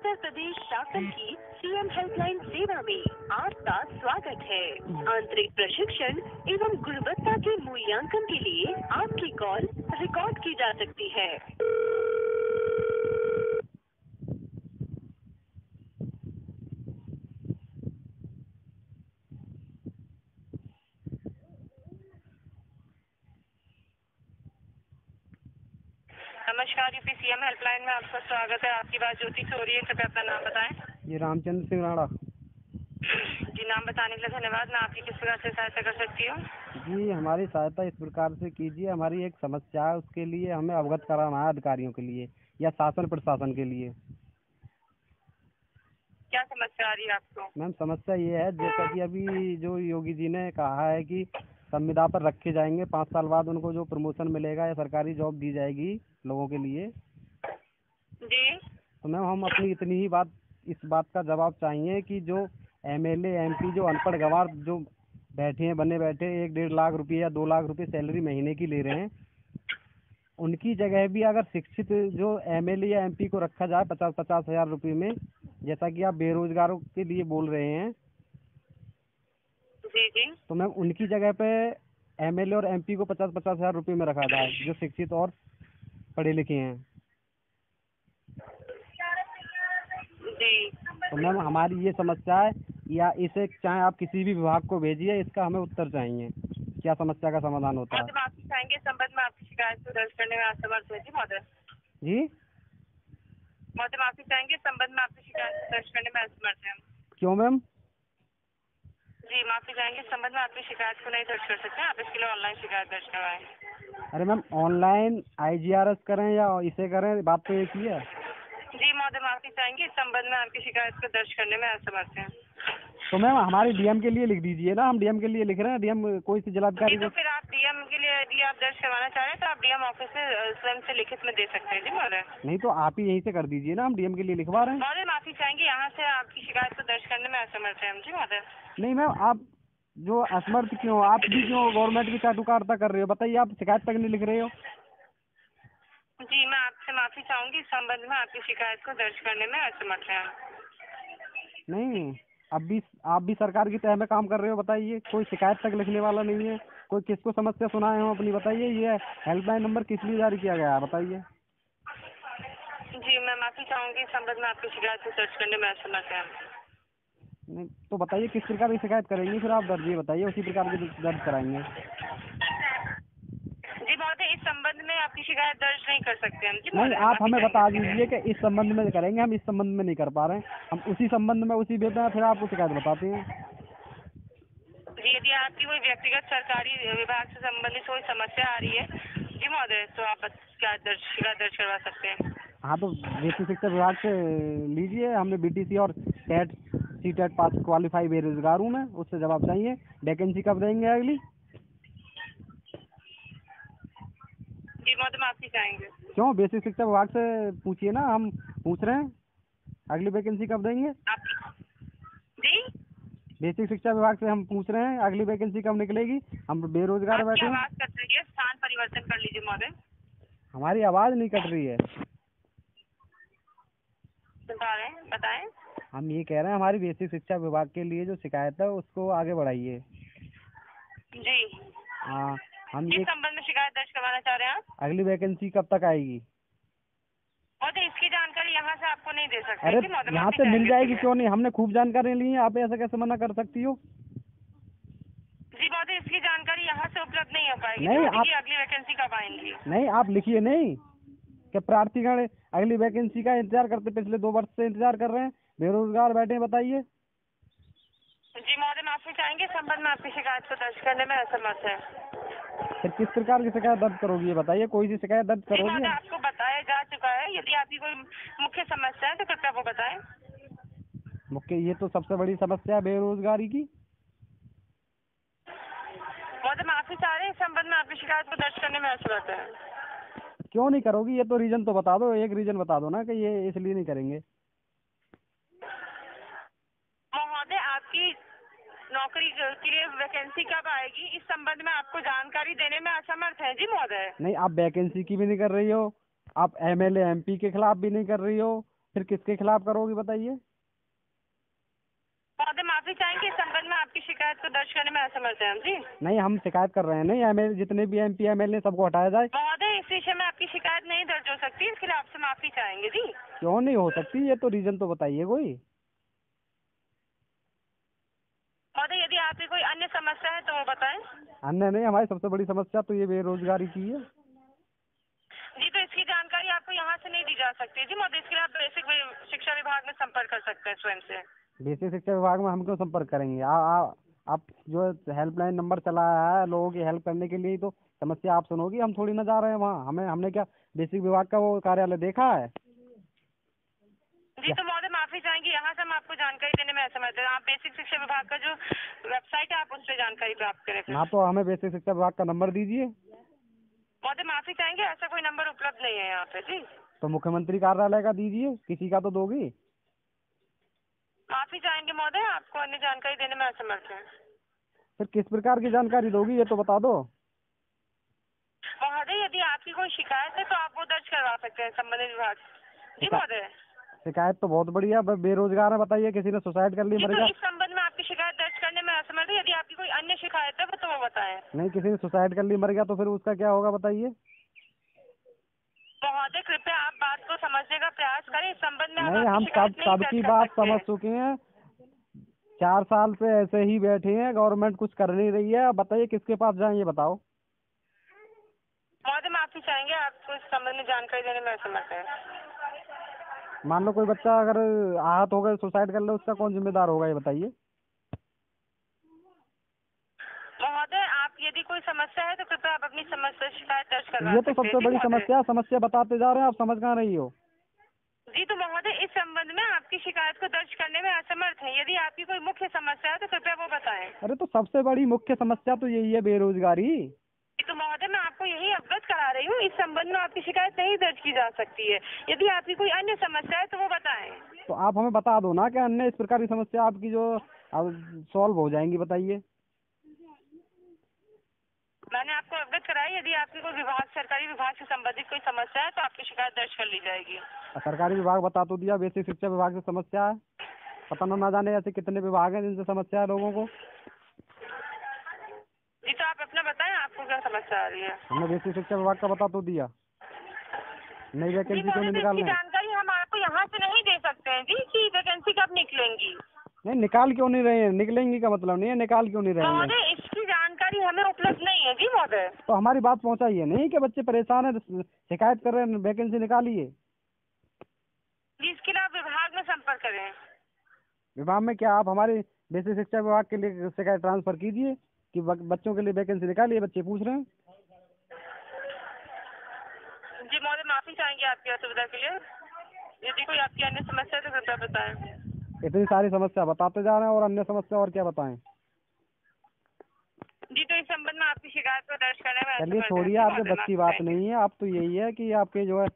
उत्तर प्रदेश शासन की CM helpline सेवा में आपका स्वागत है। आंतरिक प्रशिक्षण एवं गुणवत्ता के मूल्यांकन के लिए आपकी कॉल रिकॉर्ड की जा सकती है। नमस्कार, यूपी सीएम हेल्पलाइन में आपका स्वागत है। आपकी बात ज्योति से हो रही है। कृपया अपना नाम बताएं। ये रामचंद्र सिंह राणा। जी, नाम बताने के लिए धन्यवाद। मैं आपकी किस प्रकार से सहायता कर सकती हूँ? जी, हमारी सहायता इस प्रकार से कीजिए। हमारी एक समस्या है, उसके लिए हमें अवगत कराना है अधिकारियों के लिए या शासन प्रशासन के लिए। क्या समस्या आ रही है आपको? मैम, समस्या ये है, जैसा कि अभी जो योगी जी ने कहा है कि संविदा पर रखे जाएंगे, 5 साल बाद उनको जो प्रमोशन मिलेगा या सरकारी जॉब दी जाएगी लोगों के लिए। जी, तो मैम, हम अपनी इतनी ही बात, इस बात का जवाब चाहिए कि जो एमएलए एमपी जो अनपढ़ गंवार जो बैठे हैं, बने बैठे 1-1.5 लाख रुपये या 2 लाख रुपये सैलरी महीने की ले रहे हैं, उनकी जगह भी अगर शिक्षित जो एमएलए या एमपी को रखा जाए 50-50 हजार रुपये में, जैसा कि आप बेरोजगारों के लिए बोल रहे हैं, जी, जी। तो मैम उनकी जगह पे एमएलए और एमपी को 50-50 हजार रुपये में रखा जाए जो शिक्षित और पढ़े लिखे हैं। जी, तो मैम, हमारी ये समस्या है, या इसे चाहे आप किसी भी विभाग को भेजिए, इसका हमें उत्तर चाहिए, क्या समस्या का समाधान होता है। महोदय, माफी चाहेंगे संबंध में आपकी शिकायत को दर्ज करने में असमर्थ है। जी महोदय। जी, महोदय, माफी चाहेंगे संबंध में आपकी शिकायत को दर्ज करने में असमर्थ है। क्यों मैम? जी, माफी चाहेंगे संबंध में आपकी शिकायत को नहीं दर्ज कर सकते। आप इसके लिए ऑनलाइन शिकायत दर्ज करवाएं। अरे मैम, ऑनलाइन IGRS करें या इसे करें, बात तो एक ही है। जी महोदय, माफी चाहेंगे इस संबंध में आपकी शिकायत को दर्ज करने में असमर्थ है। तो मैम, हमारे डीएम के लिए लिख दीजिए ना, हम डीएम के लिए लिख रहे हैं। डीएम कोई सी जिलाधिकारी जी, तो फिर आप डीएम के लिए यदि आप दर्ज करवाना चाह रहे हैं तो आप डीएम ऑफिस से स्वयं से लिखित में दे सकते हैं। जी महोदय। नहीं तो आप ही यहीं से कर दीजिए ना, हम डीएम के लिए लिखवा रहे हैं। महोदय, माफी चाहेंगे यहाँ से आपकी शिकायत को दर्ज करने में असमर्थ है हम। जी महोदय। नहीं मैम, आप जो असमर्थ क्यों, आप भी क्यों गवर्नमेंट की चाटुकारिता कर रहे हो? बताइए, आप शिकायत तक नहीं लिख रहे हो। जी, मैं आपसे माफी चाहूंगी इस संबंध में आपकी शिकायत को दर्ज करने में असमर्थ है। नहीं, अब भी आप भी सरकार की तह में काम कर रहे हो। बताइए, कोई शिकायत तक लिखने वाला नहीं है, कोई किसको समस्या सुनाए हम अपनी? बताइए, ये हेल्पलाइन नंबर किस लिए जारी किया गया है? बताइए। जी, मैं माफी चाहूंगी इस संबंध में आपकी शिकायत को दर्ज करने में असमर्थ है। नहीं तो बताइए, किस प्रकार की शिकायत करेंगे फिर आप? दर्ज, ये बताइए, उसी प्रकार की दर्ज कराएंगे। जी महोदय, इस संबंध में आपकी शिकायत दर्ज नहीं कर सकते हम। जी नहीं, महोदय, आप माफी हमें बता चाहेंगे। दीजिए कि इस संबंध में करेंगे, हम इस संबंध में नहीं कर पा रहे हैं, हम उसी संबंध में उसी वेतन फिर आपको शिकायत बताते हैं। जी, यदि आपकी कोई व्यक्तिगत सरकारी विभाग से संबंधित कोई समस्या आ रही है जी महोदय, तो आप शिकायत दर्ज करवा सकते हैं। हाँ, तो बेसिक शिक्षा विभाग से लीजिए। हमने BTC और टेट CTET पास क्वालिफाई बेरोजगार हूँ मैं, उससे जवाब चाहिए। वैकेंसी कब देंगे अगली? जी महोदय, माफी चाहेंगे। क्यों? बेसिक शिक्षा विभाग से पूछिए ना, हम पूछ रहे हैं अगली वैकेंसी कब देंगे। आप जी, बेसिक शिक्षा विभाग से हम पूछ रहे हैं अगली वैकेंसी कब निकलेगी, हम बेरोजगार आपकी बैठे हैं। आवाज कट रही है, स्थान परिवर्तन कर लीजिए महोदय। हमारी आवाज़ नहीं कट रही है। सुना रहे हैं, बताएं। हम ये कह रहे हैं, हमारी बेसिक शिक्षा विभाग के लिए जो शिकायत है उसको आगे बढ़ाइए। जी, हाँ, हम किस ये संबंध में शिकायत दर्ज करवाना चाह रहे हैं आप? अगली वैकेंसी कब तक आएगी? महोदय, इसकी जानकारी यहाँ से आपको नहीं दे सकते। अरे, जी महोदय, यहाँ माफी से मिल चाहेंगे जाएगी, इसके क्यों लिए। नहीं? हमने खूब जानकारी ली है, आप ऐसा कैसे मना कर सकती हो? जी महोदय, इसकी जानकारी यहाँ से उपलब्ध नहीं हो पाएगी। नहीं, जी, आप अगली वैकेंसी कब आएंगी? नहीं, आप लिखिए नहीं कि प्रार्थीगण अगली वैकेंसी का इंतजार करते, पिछले 2 वर्ष से इंतजार कर रहे हैं, बेरोजगार बैठे हैं। बताइए। जी महोदय, माफी चाहेंगे संबंध में आपकी शिकायत को दर्ज करने में असमर्थ है। फिर किस प्रकार की शिकायत दर्ज करोगी, ये बताइए? कोई सी शिकायत दर्ज जी करोगी? महोदय, आपको बताया जा चुका है। यदि आपकी कोई मुख्य समस्या है तो कृपया वो बताएं। मुख्य, ये तो सबसे बड़ी समस्या है बेरोजगारी की। महोदय, माफी चाह रहे हैं इस संबंध में आपकी शिकायत को दर्ज करने में असमर्थ है। क्यों नहीं करोगी? ये तो रीजन तो बता दो, एक रीजन बता दो ना कि ये इसलिए नहीं करेंगे। महोदय, आपकी नौकरी के लिए वैकेंसी कब आएगी इस संबंध में आपको जानकारी देने में असमर्थ है। जी महोदय। नहीं, आप वैकेंसी की भी नहीं कर रही हो, आप MLA MP के खिलाफ भी नहीं कर रही हो, फिर किसके खिलाफ करोगी बताइए? महोदय माफी चाहेंगे, इस संबंध में आपकी शिकायत को दर्ज करने में असमर्थ हैं हम जी। नहीं, हम शिकायत कर रहे हैं नहीं, एमएलए जितने भी MP MLA सबको हटाया जाए। महोदय इस विषय में आपकी शिकायत नहीं दर्ज हो सकती, इसके लिए आपसे माफी चाहेंगे जी। क्यों नहीं हो सकती? ये तो रीजन तो बताइए कोई। महोदय यदि आपकी कोई अन्य समस्या है तो वो बताएं। अन्य नहीं, हमारी सबसे बड़ी समस्या तो ये बेरोजगारी की है। जी तो इसकी जानकारी आपको यहाँ से नहीं दी जा सकती जी महोदय, इसके लिए आप बेसिक शिक्षा विभाग में संपर्क कर सकते हैं स्वयं से। बेसिक शिक्षा विभाग में हम क्यों संपर्क करेंगे? आप जो हेल्पलाइन नंबर चलाया है लोगों की हेल्प करने के लिए ही तो समस्या आप सुनोगी, हम थोड़ी ना जा रहे हैं वहाँ। हमने क्या बेसिक विभाग का वो कार्यालय देखा है? जी तो महोदय माफी चाहेंगे, यहाँ से हम आपको जानकारी देने में असमर्थ हैं। आप बेसिक शिक्षा विभाग का जो वेबसाइट है आप उससे जानकारी प्राप्त करें फिर। ना तो हमें बेसिक शिक्षा विभाग का नंबर दीजिए। महोदय माफी चाहेंगे, ऐसा कोई नंबर उपलब्ध नहीं है यहाँ पे जी। तो मुख्यमंत्री कार्यालय का दीजिए, किसी का तो दोगी। माफी चाहेंगे महोदय, आपको अन्य जानकारी देने में असमर्थ है। फिर किस प्रकार की जानकारी दोगी ये तो बता दो। महोदय यदि आपकी कोई शिकायत है तो आप वो दर्ज करवा सकते हैं संबंधित विभाग। जी महोदय। शिकायत तो बहुत बढ़िया, बेरोजगार है बताइए, किसी ने सुसाइड कर ली जी मर तो गया। इस संबंध में आपकी शिकायत दर्ज करने में असमर्थ है, यदि आपकी कोई अन्य शिकायत है तो वो बताएं। नहीं, किसी ने सुसाइड कर ली मर गया तो फिर उसका क्या होगा बताइए? महोदय कृपया आप बात को समझने का प्रयास करें, इस संबंध में हम नहीं, आपकी हम शिकायत नहीं सबकी दर्ज कर बात सकते समझ हैं। चुके हैं। 4 साल से ऐसे ही बैठे हैं, गवर्नमेंट कुछ कर नहीं रही है। अब बताइए किसके पास जाएं ये बताओ। महोदय माफी चाहेंगे, आपको इस संबंध में जानकारी देने में असमर्थ है। मान लो कोई बच्चा अगर आहत हो गया सुसाइड कर ले, उसका कौन जिम्मेदार होगा ये बताइए? महोदय आप यदि कोई समस्या है तो कृपया आप अपनी समस्या शिकायत दर्ज करवा ये सकते तो हैं। सबसे जी बड़ी महोदय। समस्या बताते जा रहे हैं, आप समझ कहाँ रही हो? जी तो महोदय इस संबंध में आपकी शिकायत को दर्ज करने में असमर्थ है, यदि आपकी कोई मुख्य समस्या है तो कृपया वो बताएं। अरे तो सबसे बड़ी मुख्य समस्या तो यही है, बेरोजगारी। जी तो महोदय मैं आपको यही अवगत करा रही हूँ, इस संबंध में आपकी शिकायत नहीं दर्ज की जा सकती है, यदि आपकी कोई अन्य समस्या है तो वो बताएं। तो आप हमें बता दो ना कि अन्य इस प्रकार की समस्या आपकी जो अब सॉल्व हो जाएंगी बताइए। मैंने आपको अवगत कराई, यदि आपकी कोई विभाग सरकारी विभाग से संबंधित कोई समस्या है तो आपकी शिकायत दर्ज कर ली जाएगी। सरकारी विभाग बता तो दिया, बेसिक शिक्षा विभाग से समस्या है। पता ना जाने ऐसे कितने विभाग हैं जिनसे समस्या है लोगों को। जी तो आप अपना बताएं, आपको क्या समस्या आ रही है। हमने बेसिक शिक्षा विभाग का बता तो दिया, नई जी वैकेंसी क्यों महोदय नहीं तो इसकी निकालने हैं? जानकारी हम आपको यहाँ से नहीं दे सकते हैं जी कि वैकेंसी कब निकलेंगी। नहीं, निकाल क्यों नहीं रहे हैं? निकलेंगी का मतलब नहीं है, निकाल क्यों नहीं रहे हैं? महोदय इसकी जानकारी हमें उपलब्ध नहीं है जी महोदय। तो हमारी बात पहुंचाइए नहीं कि बच्चे परेशान है शिकायत कर रहे हैं, वैकेंसी निकालिए। जी इसके लिए आप विभाग में संपर्क करें। विभाग में क्या? आप हमारे बेसिक शिक्षा विभाग के लिए शिकायत ट्रांसफर कीजिए कि बच्चों के लिए वैकेंसी निकालिए, बच्चे पूछ रहे हैं। जी महोदय माफी चाहेंगे आपकी असुविधा के लिए, यदि कोई आपकी अन्य समस्या है तो कृपया बताएं। इतनी सारी समस्या बताते जा रहे हैं और अन्य समस्या और क्या बताएं? जी तो इस संबंध में आपकी शिकायत को दर्ज करने में चलिए असमर्थ हैं। छोड़िए, जी, आपके महोदय, बस की माफी बात चाहेंगे। नहीं है। आप तो यही है कि आपके जो है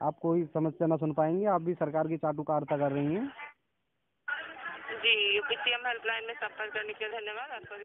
आप कोई समस्या ना सुन पाएंगे, आप भी सरकार की चाटुकारिता कर रही हैं। जी यूपीसीएम हेल्पलाइन में संपर्क करने के लिए धन्यवाद आपका।